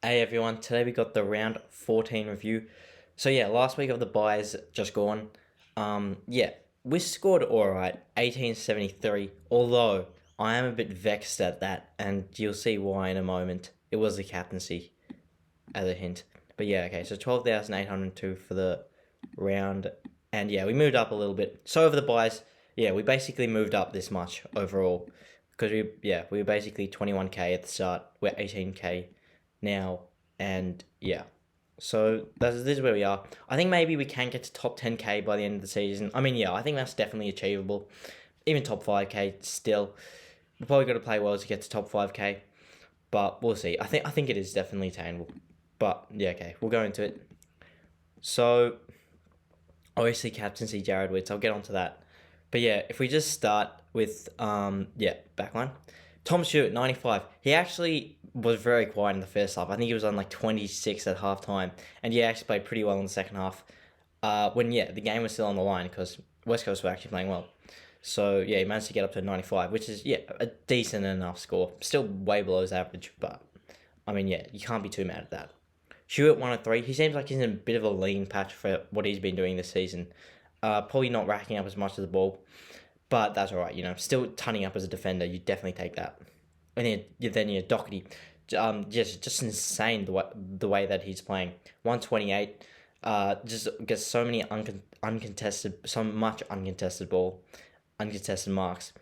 Hey everyone, today we got the round 14 review. So yeah, last week of the buys just gone. Yeah, we scored alright, 1873, although I am a bit vexed at that, and you'll see why in a moment. It was the captaincy, as a hint. But yeah, okay, so 12,802 for the round, and yeah, we moved up a little bit. So over the buys, yeah, we basically moved up this much overall. Because we were basically 21k at the start, we're 18k now, and yeah. So this is where we are. I think maybe we can get to top 10k by the end of the season. I mean, yeah, I think that's definitely achievable. Even top 5k still. We're probably got to play well to get to top 5k, but we'll see. I think it is definitely attainable. But yeah, okay, we'll go into it. So obviously captaincy Jared Witts. I'll get onto that. But yeah, if we just start with backline. Tom Stewart, 95. He actually was very quiet in the first half. I think he was on like 26 at halftime. And he actually played pretty well in the second half. The game was still on the line because West Coast were actually playing well. So yeah, he managed to get up to 95, which is a decent enough score. Still way below his average, but I mean you can't be too mad at that. Stewart 103. He seems like he's in a bit of a lean patch for what he's been doing this season. Probably not racking up as much of the ball, but that's all right. Still turning up as a defender. You definitely take that. And then you Doherty, just insane the way that he's playing. 128. Just gets so many uncontested ball, uncontested marks,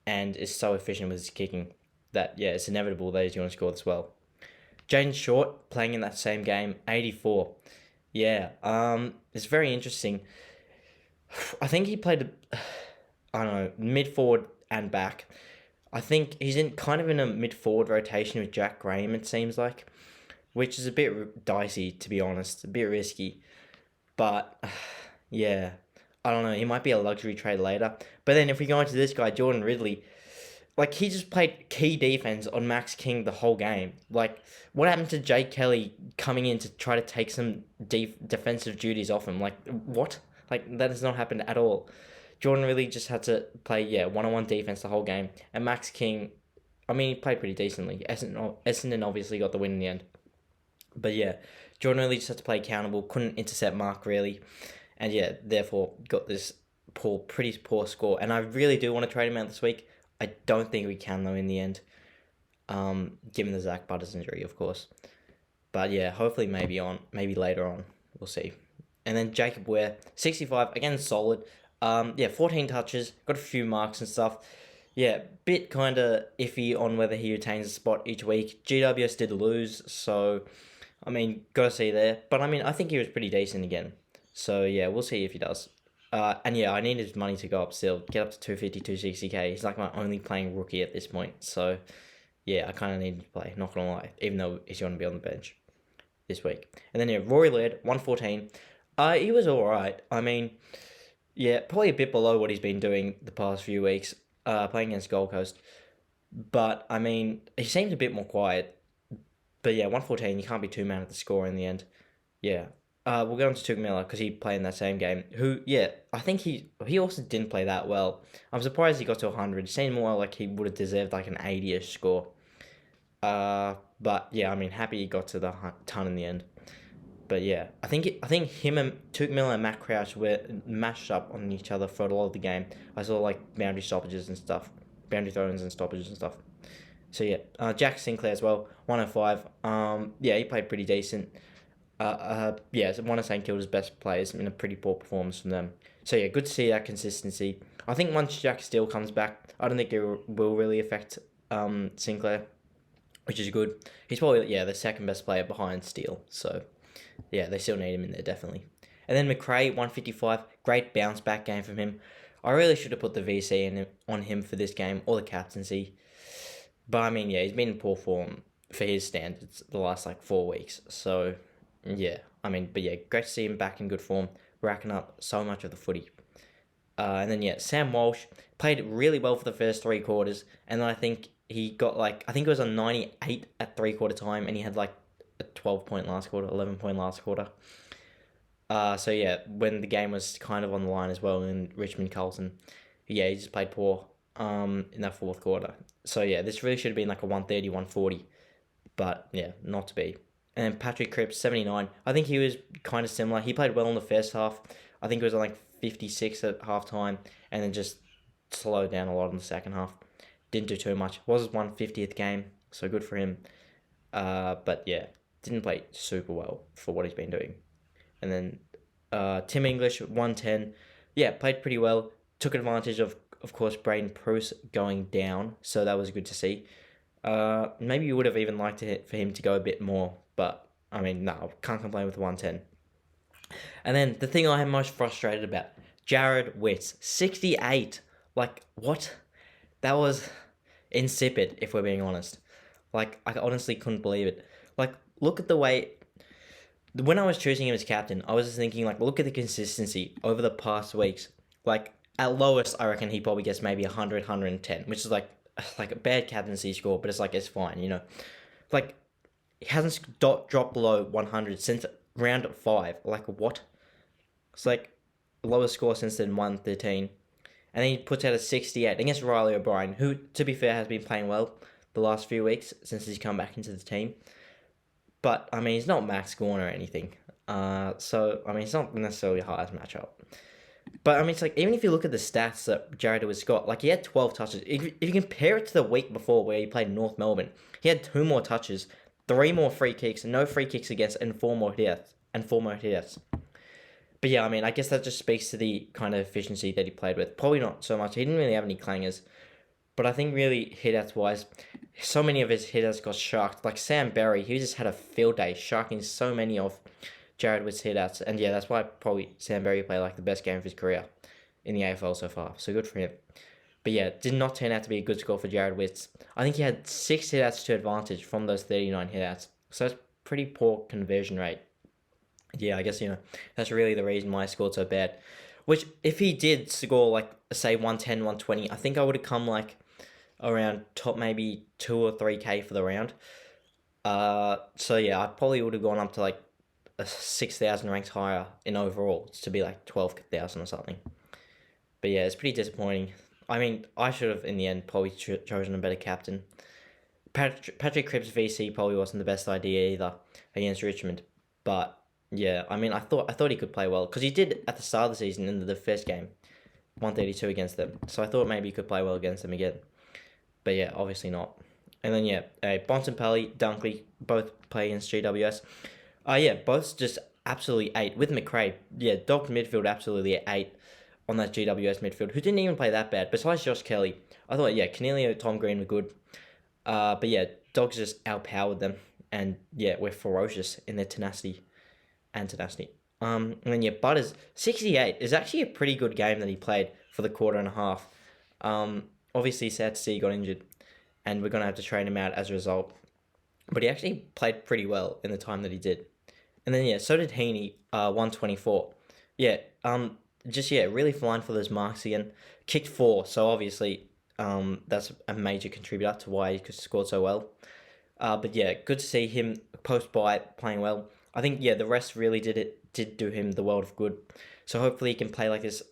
and is so efficient with his kicking that it's inevitable that he's going to score as well. Jaden Short playing in that same game, 84. Yeah, it's very interesting. I think he played, I don't know, mid forward and back. I think he's in a mid forward rotation with Jack Graham. It seems like, which is a bit dicey to be honest, a bit risky. But yeah, I don't know. He might be a luxury trade later. But then if we go into this guy, Jordan Ridley, like he just played key defense on Max King the whole game. Like what happened to Jake Kelly coming in to try to take some defensive duties off him? Like what? Like that has not happened at all. Jordan really just had to play one-on-one defense the whole game, and Max King, I mean, he played pretty decently. Essendon obviously got the win in the end, but yeah, Jordan really just had to play accountable. Couldn't intercept Mark really, and therefore got this pretty poor score. And I really do want to trade him out this week. I don't think we can though in the end, given the Zach Butters injury, of course. But yeah, hopefully maybe later on, we'll see. And then Jacob Ware, 65, again solid. 14 touches, got a few marks and stuff. Yeah, bit kind of iffy on whether he retains a spot each week. GWS did lose, so, I mean, got to see there. But, I mean, I think he was pretty decent again. So, yeah, we'll see if he does. I need his money to go up still, get up to 250, 260k. He's like my only playing rookie at this point. So, yeah, I kind of need him to play, not going to lie, even though he's going to be on the bench this week. And then, Rory Laird, 114. He was all right. I mean, yeah, probably a bit below what he's been doing the past few weeks, playing against Gold Coast. But, I mean, he seems a bit more quiet. But, 114, you can't be too mad at the score in the end. Yeah. We'll go on to Touk Miller because he played in that same game. I think he also didn't play that well. I'm surprised he got to 100. It seemed more like he would have deserved like an 80-ish score. But, I mean, happy he got to the ton in the end. But yeah, I think him and Touk Miller and Matt Crouch were mashed up on each other for a lot of the game. I saw like boundary stoppages and stuff, boundary throw-ins and stoppages and stuff. So Jack Sinclair as well, 105. He played pretty decent. It's one of St Kilda's best players in a pretty poor performance from them. So good to see that consistency. I think once Jack Steele comes back, I don't think it will really affect Sinclair, which is good. He's probably the second best player behind Steele. So. Yeah, they still need him in there, definitely. And then McRae, 155. Great bounce back game from him. I really should have put the VC on him for this game, or the captaincy. But, I mean, he's been in poor form for his standards the last, 4 weeks. So, great to see him back in good form, racking up so much of the footy. And then, Sam Walsh played really well for the first 3 quarters. And then I think he got, it was a 98 at 3-quarter time, and he had, a 12-point last quarter, 11-point last quarter. When the game was kind of on the line as well in Richmond Carlton, he just played poor in that 4th quarter. So this really should have been like a 130, 140. but yeah, not to be. And then Patrick Cripps, 79. I think he was kind of similar. He played well in the first half. I think it was on like 56 at halftime, and then just slowed down a lot in the second half. Didn't do too much. Was his 150th game, so good for him. But yeah, didn't play super well for what he's been doing. And then Tim English, 110. Yeah, played pretty well. Took advantage of course, Braden Pruce going down, so that was good to see. Maybe you would have even liked for him to go a bit more, but I mean, no, can't complain with 110. And then the thing I am most frustrated about, Jared Witts, 68. Like, what? That was insipid, if we're being honest. Like, I honestly couldn't believe it. Like, look at the way... When I was choosing him as captain, I was just thinking, like, look at the consistency over the past weeks. Like, at lowest, I reckon he probably gets maybe 100, 110, which is, like a bad captaincy score, but it's, like, it's fine, you know? Like, he hasn't dropped below 100 since round 5. Like, what? It's, like, lowest score since then, 113. And then he puts out a 68 against Riley O'Brien, who, to be fair, has been playing well the last few weeks since he's come back into the team. But, I mean, he's not Max Gorn or anything. So, I mean, it's not necessarily a highest matchup. But, I mean, it's like, even if you look at the stats that Jared Witts got, like, he had 12 touches. If you compare it to the week before where he played North Melbourne, he had 2 more touches, 3 more free kicks, no free kicks against, and 4 more hits. But yeah, I mean, I guess that just speaks to the kind of efficiency that he played with. Probably not so much. He didn't really have any clangers. But I think really hitouts-wise, so many of his hitouts got sharked. Like Sam Berry, he just had a field day sharking so many of Jared Witt's hitouts. And yeah, that's why probably Sam Berry played like the best game of his career in the AFL so far. So good for him. But yeah, did not turn out to be a good score for Jared Witts. I think he had 6 hitouts to advantage from those 39 hitouts. So that's pretty poor conversion rate. Yeah, I guess, you know, that's really the reason why I scored so bad. Which, if he did score, like, say, 110, 120, I think I would have come, like, around top maybe 2 or 3K for the round. So, yeah, I probably would have gone up to, like, 6,000 ranks higher in overall to be, like, 12,000 or something. But, yeah, it's pretty disappointing. I mean, I should have, in the end, probably chosen a better captain. Patrick Cripps VC probably wasn't the best idea either against Richmond. But... yeah, I mean, I thought he could play well, because he did at the start of the season in the first game, 132 against them. So I thought maybe he could play well against them again. But yeah, obviously not. And then yeah, Bontempelli, Dunkley, both play against GWS. Yeah, both just absolutely ate. With McRae, yeah, dogged midfield absolutely ate on that GWS midfield, who didn't even play that bad. Besides Josh Kelly, I thought, yeah, Cornelio, Tom Green were good. But yeah, Dogs just outpowered them. And yeah, we're ferocious in their tenacity. And then yeah, Butters 68 is actually a pretty good game that he played for the quarter and a half. Obviously sad to see he got injured, and we're gonna have to train him out as a result. But he actually played pretty well in the time that he did. And then yeah, so did Heaney, 124. Yeah, really flying for those marks again. Kicked 4, so obviously that's a major contributor to why he scored so well. But yeah, good to see him post by playing well. I think, yeah, the rest really did do him the world of good. So hopefully he can play like this,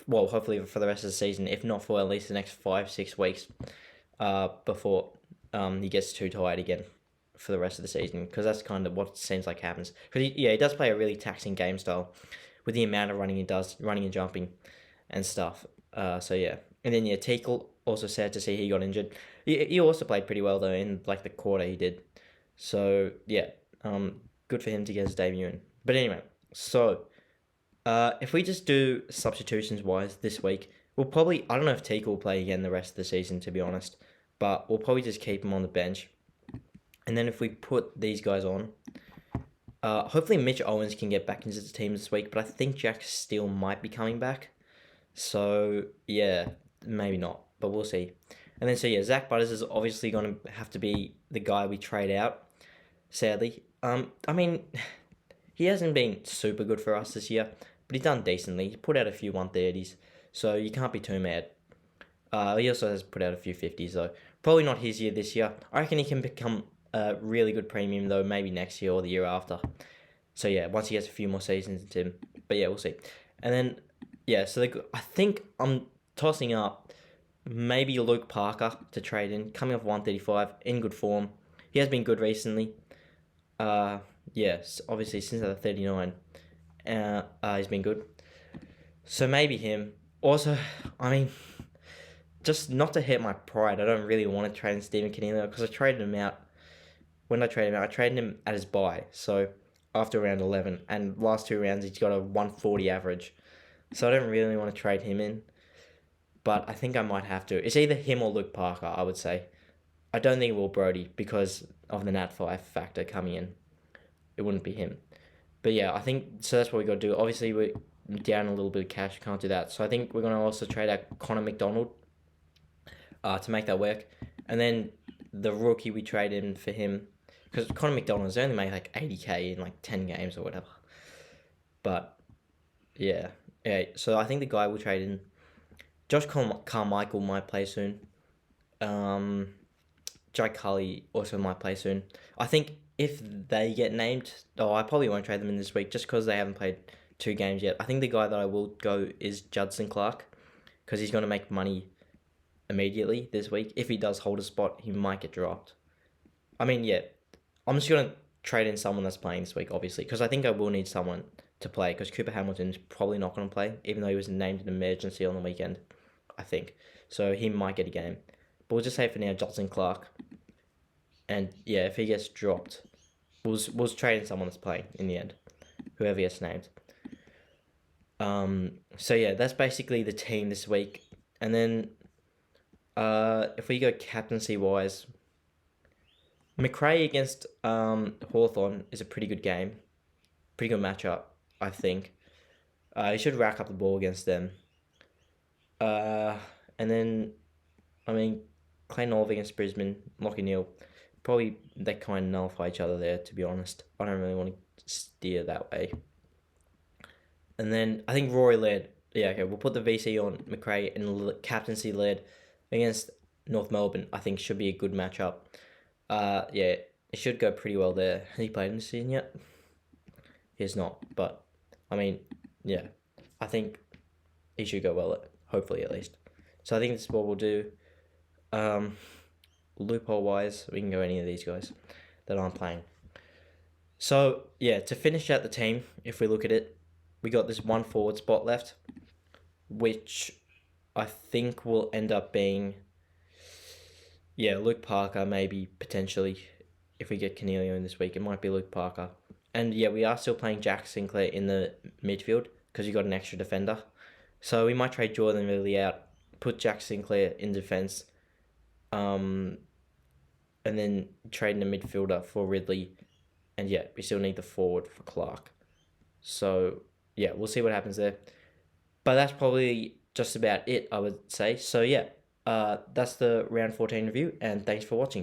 well, hopefully for the rest of the season, if not for at least the next 5-6 weeks, before he gets too tired again for the rest of the season, because that's kind of what it seems like happens. Because, he does play a really taxing game style with the amount of running he does, running and jumping and stuff. So, yeah. And then, yeah, Teakle, also sad to see he got injured. He also played pretty well, though, in, like, the quarter he did. So, yeah, good for him to get his debut in. But anyway, so if we just do substitutions-wise this week, we'll probably... I don't know if Teakle will play again the rest of the season, to be honest. But we'll probably just keep him on the bench. And then if we put these guys on... hopefully Mitch Owens can get back into the team this week. But I think Jack Steele might be coming back. So, yeah, maybe not. But we'll see. And then, so yeah, Zach Butters is obviously going to have to be the guy we trade out, sadly. I mean, he hasn't been super good for us this year, but he's done decently. He put out a few 130s, so you can't be too mad. He also has put out a few 50s, though. Probably not his year this year. I reckon he can become a really good premium, though, maybe next year or the year after. So, yeah, once he gets a few more seasons into him. But, yeah, we'll see. And then, yeah, so I think I'm tossing up maybe Luke Parker to trade in, coming off 135, in good form. He has been good recently. Yes, obviously since the 39, he's been good. So maybe him. Also, I mean, just not to hit my pride, I don't really want to trade Stephen Canelio because I traded him out. When I traded him out, I traded him at his buy. So after round 11, and last 2 rounds he's got a 140 average. So I don't really want to trade him in, but I think I might have to. It's either him or Luke Parker, I would say. I don't think it will Brody because of the Nat 5 factor coming in. It wouldn't be him. But yeah, I think so. That's what we got to do. Obviously, we're down a little bit of cash. Can't do that. So I think we're going to also trade out Connor McDonald to make that work. And then the rookie we trade in for him, because Connor McDonald's only made like 80k in like 10 games or whatever. But yeah. So I think the guy we'll trade in, Josh Carmichael might play soon. Jake Cully also might play soon. I think if they get named, I probably won't trade them in this week just because they haven't played 2 games yet. I think the guy that I will go is Judson Clark because he's going to make money immediately this week. If he does hold a spot, he might get dropped. I mean, yeah, I'm just going to trade in someone that's playing this week, obviously, because I think I will need someone to play because Cooper Hamilton's probably not going to play, even though he was named an emergency on the weekend, I think. So he might get a game. But we'll just say for now, Judson Clark. And yeah, if he gets dropped, we'll trade in someone that's playing in the end, whoever gets named. So yeah, that's basically the team this week. And then if we go captaincy wise, McRae against Hawthorn is a pretty good game, pretty good matchup, I think. He should rack up the ball against them. And then, I mean, Clay North against Brisbane, Lachie Neale, probably they kind of nullify each other there, to be honest. I don't really want to steer that way. And then I think Rory Laird, we'll put the VC on McRae and captaincy Laird against North Melbourne, I think should be a good matchup. It should go pretty well there. Has he played in the season yet? He has not, but I mean, yeah, I think he should go well, hopefully at least. So I think this is what we'll do. Loophole wise, we can go any of these guys that aren't playing. So yeah, to finish out the team, if we look at it, we got this 1 forward spot left, which I think will end up being, Luke Parker maybe potentially. If we get Canelio in this week, it might be Luke Parker. And yeah, we are still playing Jack Sinclair in the midfield because you got an extra defender. So we might trade Jordan Ridley out, put Jack Sinclair in defence, and then trade in a midfielder for Ridley. And yeah, we still need the forward for Clark. So yeah, we'll see what happens there. But that's probably just about it, I would say. So yeah, that's the round 14 review, and thanks for watching.